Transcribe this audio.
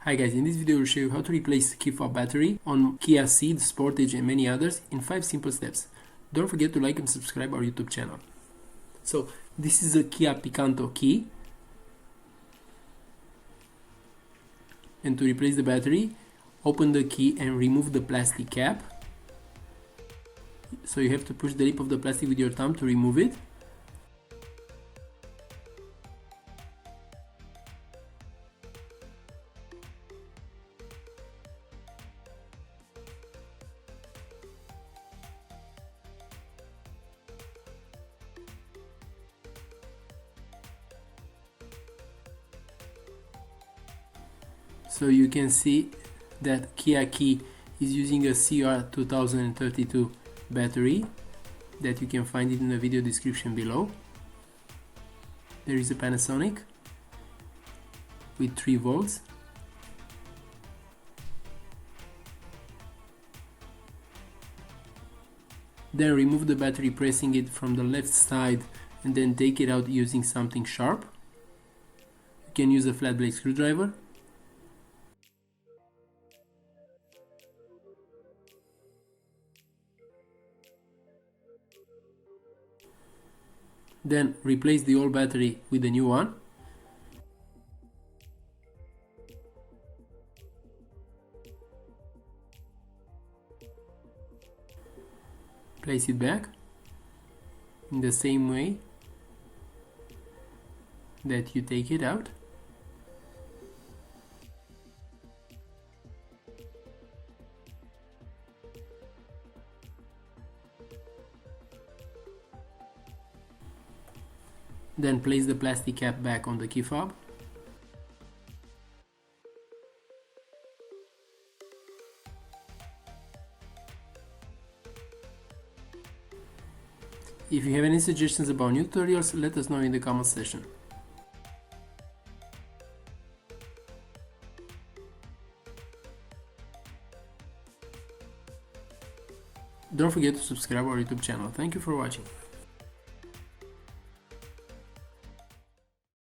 Hi guys, in this video I will show you how to replace key fob battery on Kia Ceed, Sportage and many others in 5 simple steps. Don't forget to like and subscribe our YouTube channel. So this is a Kia Picanto key, and to replace the battery, open the key and remove the plastic cap. So you have to push the lip of the plastic with your thumb to remove it. So you can see that Kia key is using a CR2032 battery that you can find it in the video description below. There is a Panasonic with 3 volts. Then remove the battery pressing it from the left side and then take it out using something sharp. You can use a flat blade screwdriver. Then replace the old battery with the new one. Place it back in the same way that you take it out. Then place the plastic cap back on the key fob. If you have any suggestions about new tutorials, let us know in the comment section. Don't forget to subscribe our YouTube channel. Thank you for watching.